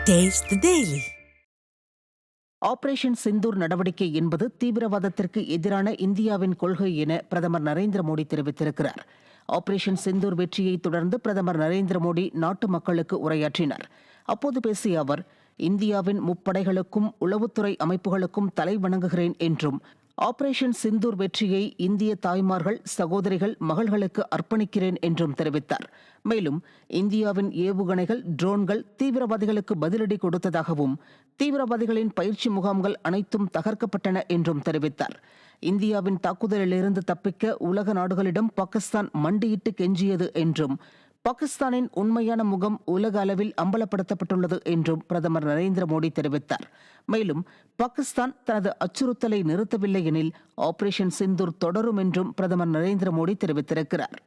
Taste the Daily. Operation Sindoor நடவடிக்கை என்பது தீவிரவாதத்திற்கு எதிரான இந்தியாவின் கொள்கை என பிரதமர் நரேந்திர மோடி தெரிவித்திருக்கிறார். ஆபரேஷன் சிந்தூர் வெற்றியை தொடர்ந்து பிரதமர் நரேந்திர மோடி நாட்டு மக்களுக்கு உரையாற்றினார். அப்போது பேசிய அவர், இந்தியாவின் முப்படைகளுக்கும் உளவுத்துறை அமைப்புகளுக்கும் தலை வணங்குகிறேன் என்றும், ஆபரேஷன் சிந்தூர் வெற்றியை இந்திய தாய்மார்கள், சகோதரிகள், மகள்களுக்கு அர்ப்பணிக்கிறேன் என்றும் தெரிவித்தார். மேலும் இந்தியாவின் ஏவுகணைகள், ட்ரோன்கள் தீவிரவாதிகளுக்கு பதிலடி கொடுத்ததாகவும், தீவிரவாதிகளின் பயிற்சி முகாம்கள் அனைத்தும் தகர்க்கப்பட்டன என்றும் தெரிவித்தார். இந்தியாவின் தாக்குதலிலிருந்து தப்பிக்க உலக நாடுகளிடம் பாகிஸ்தான் மண்டியிட்டு கெஞ்சியது என்றும், பாகிஸ்தானின் உண்மையான முகம் உலக அளவில் அம்பலப்படுத்தப்பட்டுள்ளது என்றும் பிரதமர் நரேந்திர மோடி தெரிவித்தார். மேலும் பாகிஸ்தான் தனது அச்சுறுத்தலை நிறுத்தவில்லை எனில் ஆபரேஷன் சிந்தூர் தொடரும் என்றும் பிரதமர் நரேந்திர மோடி தெரிவித்திருக்கிறார்.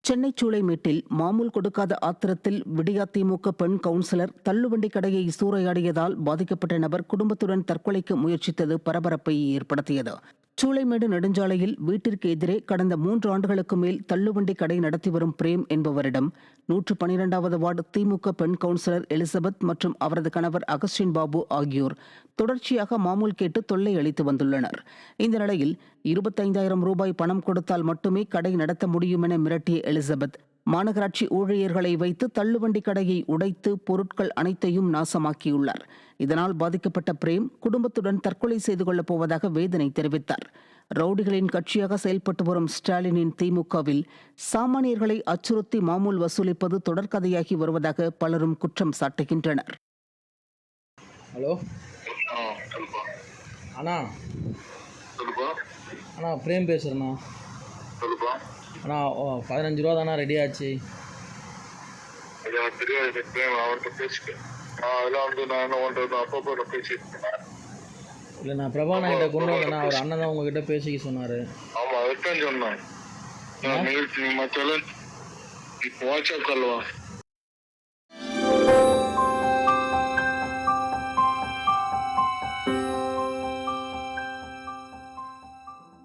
சென்னை சூளைமேட்டில் மாமூல் கொடுக்காத ஆத்திரத்தில் விடியா திமுக பெண் கவுன்சிலர் தள்ளுவண்டி கடையை சூறையாடியதால் பாதிக்கப்பட்ட நபர் குடும்பத்துடன் தற்கொலைக்கு முயற்சித்தது பரபரப்பை ஏற்படுத்தியது. சூளைமேடு நெடுஞ்சாலையில் வீட்டிற்கு எதிரே கடந்த 3 ஆண்டுகளுக்கு மேல் தள்ளுவண்டி கடை நடத்தி வரும் பிரேம் என்பவரிடம் 112வது வார்டு திமுக பெண் கவுன்சிலர் எலிசபெத் மற்றும் அவரது கணவர் அகஸ்டின் பாபு ஆகியோர் தொடர்ச்சியாக மாமூல் கேட்டு தொல்லை அளித்து வந்துள்ளனர். இந்த நிலையில் 25,000 ரூபாய் பணம் கொடுத்தால் மட்டுமே கடை நடத்த முடியும் என மிரட்டிய எலிசபெத் மாநகராட்சி ஊழியர்களை வைத்து தள்ளுவண்டி கடையை உடைத்து பொருட்கள் அனைத்தையும் நாசமாக்கியுள்ளார். இதனால் பாதிக்கப்பட்ட பிரேம் குடும்பத்துடன் தற்கொலை செய்து கொள்ளப் போவதாக வேதனை தெரிவித்தார். ரவுடிகளின் கட்சியாக செயல்பட்டு வரும் ஸ்டாலினின் திமுகவில் சாமானியர்களை அச்சுறுத்தி மாமூல் வசூலிப்பது தொடர்கதையாகி வருவதாக பலரும் குற்றம் சாட்டுகின்றனர். ஹலோ அண்ணா, அண்ணா பிரேம் பேசுகிறேண்ணா. அண்ணா 15 ரூபா தானே ரெடி ஆச்சு. இல்லை, நான் பிரபா நாயிட்ட கொண்டு வந்தேண்ணா. அவர் அண்ணன் தான் உங்ககிட்ட பேசிக்க சொன்னார். ஆமாம், சொன்னேன். WhatsApp call